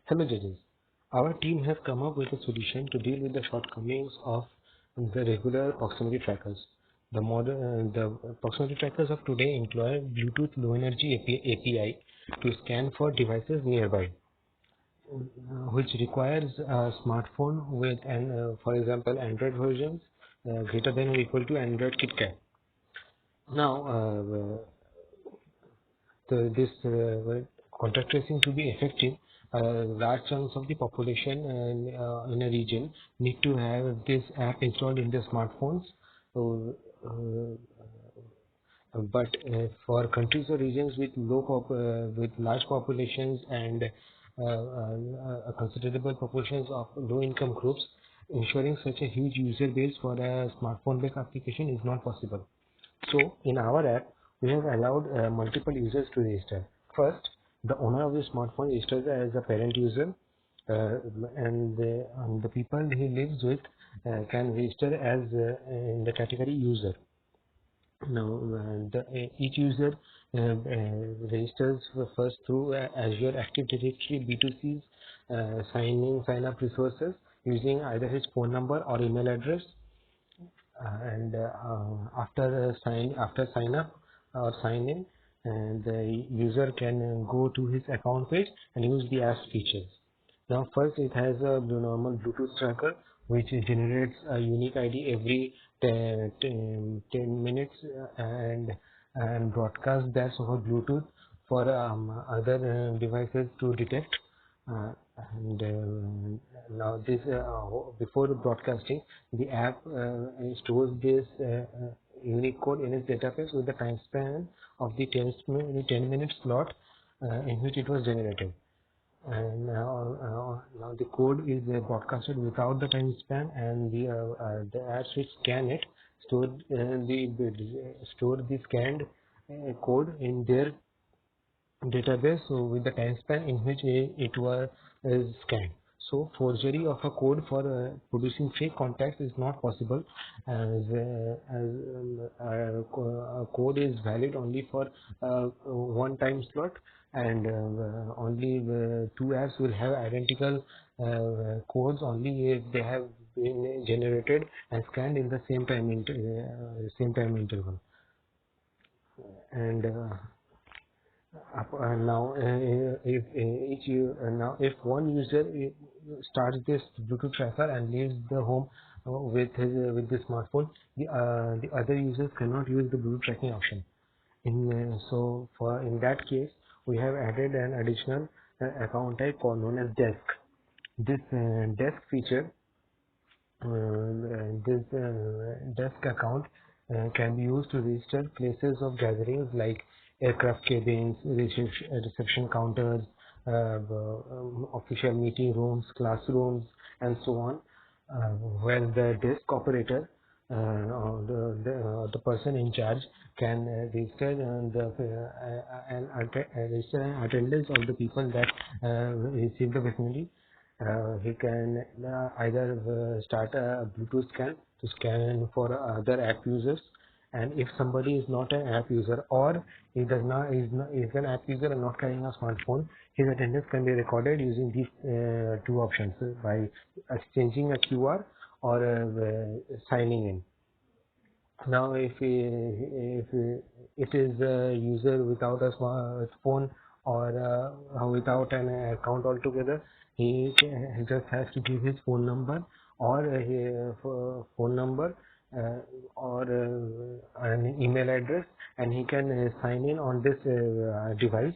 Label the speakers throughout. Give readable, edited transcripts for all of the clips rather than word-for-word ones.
Speaker 1: Hello judges. Our team has come up with a solution to deal with the shortcomings of the regular proximity trackers. The proximity trackers of today employ Bluetooth Low Energy API to scan for devices nearby, which requires a smartphone with for example, Android versions greater than or equal to Android KitKat. Now, this contact tracing to be effective, large chunks of the population in a region need to have this app installed in their smartphones. But for countries or regions with with large populations and a considerable proportions of low-income groups, ensuring such a huge user base for a smartphone-based application is not possible. So in our app, we have allowed multiple users to register. First, the owner of the smartphone registers as a parent user, and the people he lives with can register as in the category user. Now, each user registers first through Azure Active Directory B2C's sign up resources using either his phone number or email address, and after sign up or sign in, and the user can go to his account page and use the app features. Now first it has a normal Bluetooth tracker which generates a unique ID every 10 minutes, and broadcasts that over Bluetooth for other devices to detect. And now this before broadcasting, the app stores this unique code in its database with the time span of the 10 minute slot in which it was generated. And now the code is broadcasted without the time span, and the apps which scan it store store the scanned code in their database, so with the time span in which it was scanned. So forgery of a code for producing fake contacts is not possible, as a code is valid only for one time slot, and only two apps will have identical codes only if they have been generated and scanned in the same time interval. And now, if one user starts this Bluetooth tracker and leaves the home with the smartphone, the other users cannot use the Bluetooth tracking option. In that case, we have added an additional account type called known as desk. This desk feature, this desk account can be used to register places of gatherings like aircraft cabins, reception counters, official meeting rooms, classrooms, and so on, where the desk operator or the person in charge can register register an attendance of the people that receive the vicinity. He can either start a Bluetooth scan to scan for other app users, and if somebody is not an app user, or he does not is an app user and not carrying a smartphone, his attendance can be recorded using these two options, by exchanging a QR or signing in. Now, if it is a user without a smartphone or without an account altogether, he just has to give his phone number or phone number or an email address, and he can sign in on this device,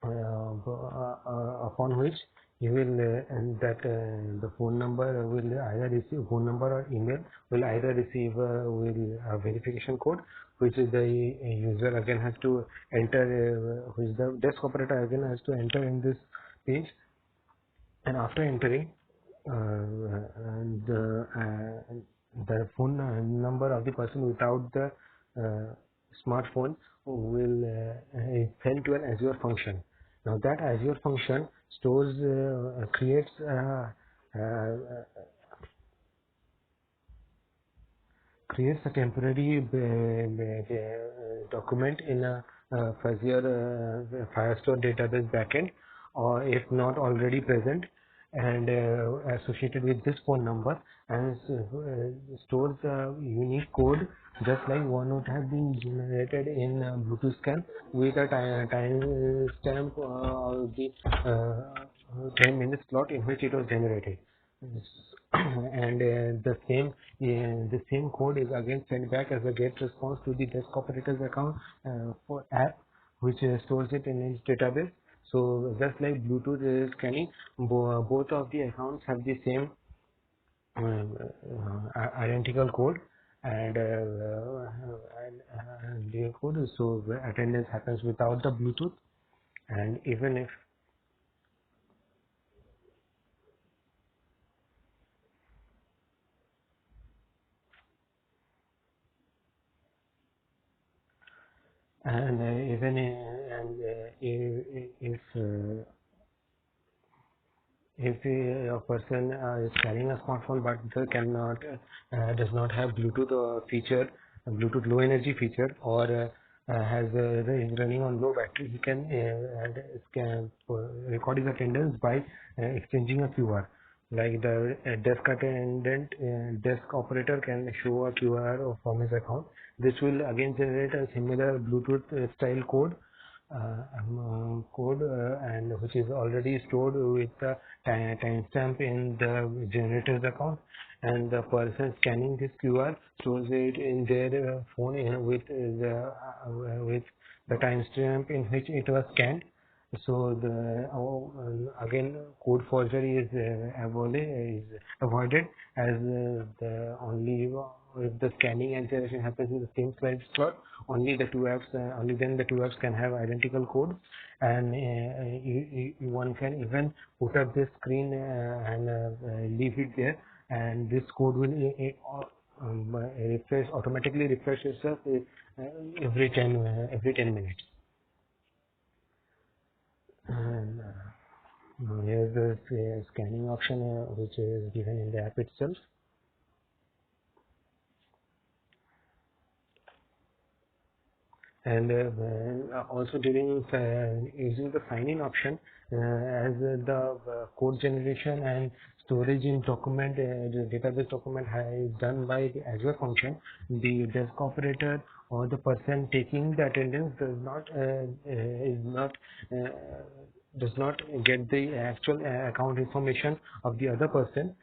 Speaker 1: upon which you will and that the phone number will either receive phone number or email will either receive will a verification code, which is the user again has to enter, which the desk operator again has to enter in this page, and after entering the phone number of the person without the smartphone will is sent to an Azure function. Now that Azure function stores creates a temporary document in a Azure Firestore database backend, or if not already present, and associated with this phone number, and stores a unique code just like one would have been generated in Bluetooth scan with a time stamp of the 10 minutes slot in which it was generated. And the same code is again sent back as a GET response to the desk operator's account for app, which stores it in its database. So just like Bluetooth scanning, both of the accounts have the same identical code, and the code, so attendance happens without the Bluetooth. And even if and even and if a person is carrying a smartphone but does not have Bluetooth feature, Bluetooth low energy feature, or is running on low battery, he can record his attendance by exchanging a QR. Like the desk attendant, desk operator can show a QR from his account. This will again generate a similar Bluetooth style code, and which is already stored with the timestamp in the generator's account, and the person scanning this QR stores it in their phone with the timestamp in which it was scanned. So again, code forgery is avoided, as the only if the scanning and generation happens in the same slot, only then the two apps can have identical code, and one can even put up this screen and leave it there, and this code will automatically refresh itself every 10 minutes. And here's the scanning option, which is given in the app itself. And also during using the sign-in option, as the code generation and storage in document, the database document is done by the Azure function, the desk operator or the person taking the attendance uh, does not get the actual account information of the other person.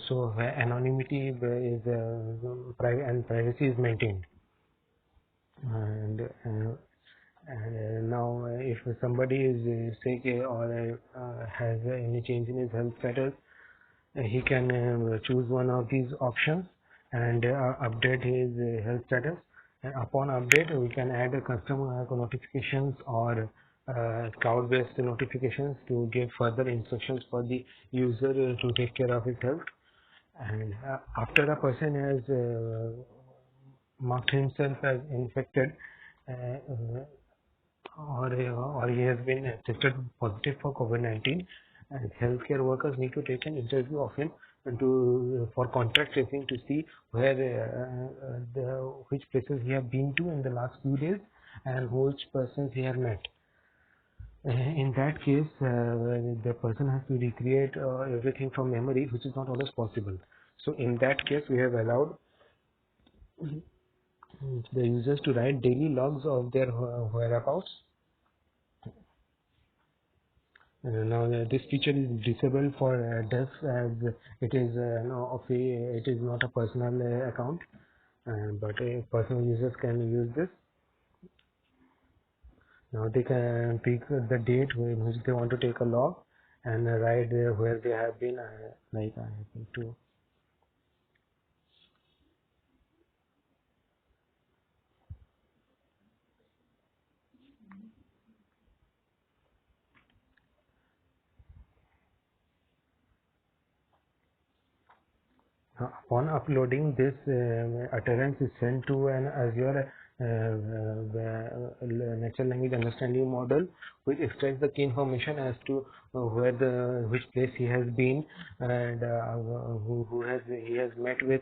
Speaker 1: So anonymity is and privacy is maintained. And now if somebody is sick or has any change in his health status, he can choose one of these options and update his health status. And upon update, we can add a custom notifications or cloud-based notifications to give further instructions for the user to take care of his health. And after a person has marked himself as infected, or he has been tested positive for COVID-19, and healthcare workers need to take an interview of him for contact tracing to see which places he have been to in the last few days and which persons he have met. In that case, the person has to recreate everything from memory, which is not always possible. So in that case, we have allowed the users to write daily logs of their whereabouts. Now this feature is disabled for desks, as it is it is not a personal account, but personal users can use this. Now they can pick the date in which they want to take a log and write where they have been. Like I have to. Upon uploading, this utterance is sent to an Azure natural language understanding model, which extracts the key information as to which place he has been, and he has met with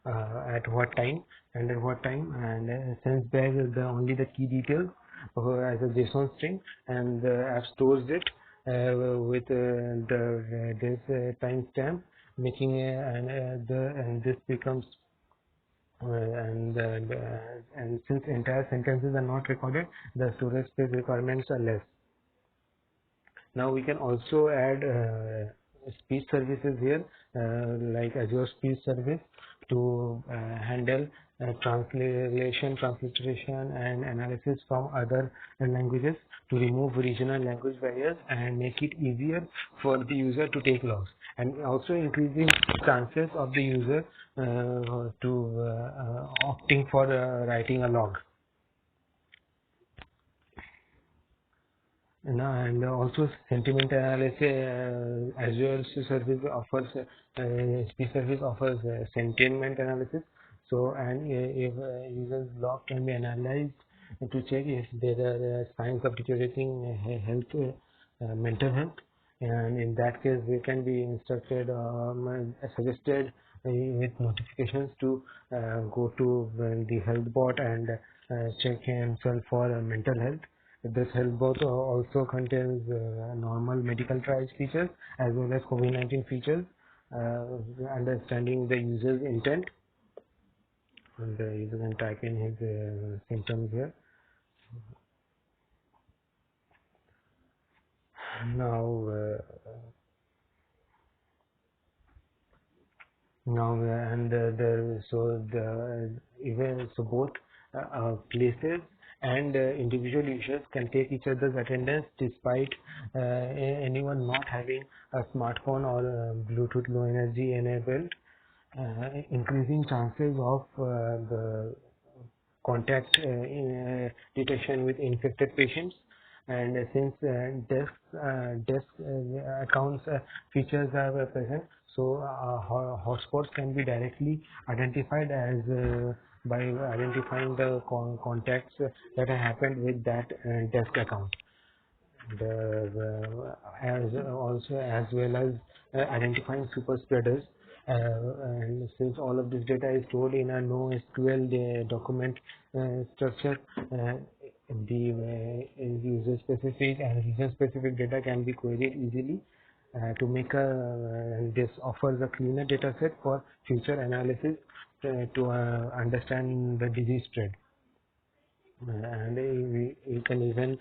Speaker 1: at what time and at what time, and sends back only the key details as a JSON string, and the app stores it with this timestamp, making and this becomes and since entire sentences are not recorded, the storage space requirements are less. Now we can also add speech services here, like Azure Speech Service, to handle transliteration, and analysis from other languages, to remove regional language barriers and make it easier for the user to take logs, and also increasing chances of the user to opting for writing a log. And also sentiment analysis, Azure service offers, speech service offers sentiment analysis. So, and if user's log can be analyzed to check if there are signs of deteriorating mental health, and in that case, we can be instructed, suggested with notifications to go to the health bot and check himself for mental health. This help both also contains normal medical triage features as well as COVID-19 features, understanding the user's intent, and the user can type in his symptoms here. Now, and even so both places and individual users can take each other's attendance despite anyone not having a smartphone or Bluetooth Low Energy enabled, increasing chances of the contact detection with infected patients. And since desk accounts features are present, so hotspots can be directly identified as by identifying the contacts that have happened with that desk account. As also as well as identifying super spreaders, and since all of this data is stored in a NoSQL document structure, the user specific and region specific data can be queried easily to make this offers a cleaner data set for future analysis to understand the disease spread. And we can even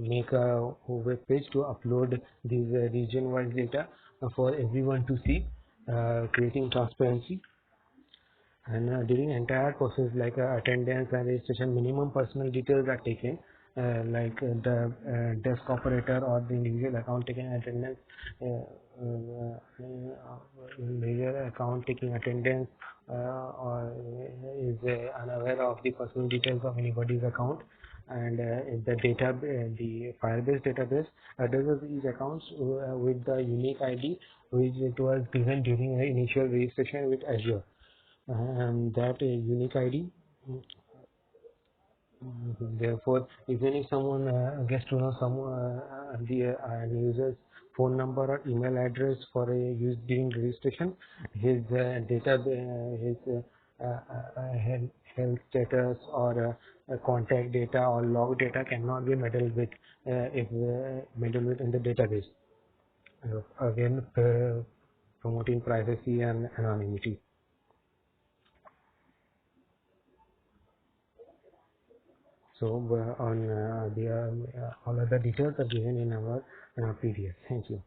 Speaker 1: make a web page to upload these region-wise data for everyone to see, creating transparency. And during entire process, like attendance and registration, minimum personal details are taken, like the desk operator or the individual account taking attendance, individual account taking attendance, or is unaware of the personal details of anybody's account. And the data, the Firebase database addresses each accounts with the unique ID which it was given during the initial registration with Azure. That unique ID. Therefore, even if someone gets to know some the user's phone number or email address for a use during registration, his data, his health status or contact data or log data cannot be meddled with if meddled with in the database. Again, promoting privacy and anonymity. So on the all other details are given in our PDF. Thank you.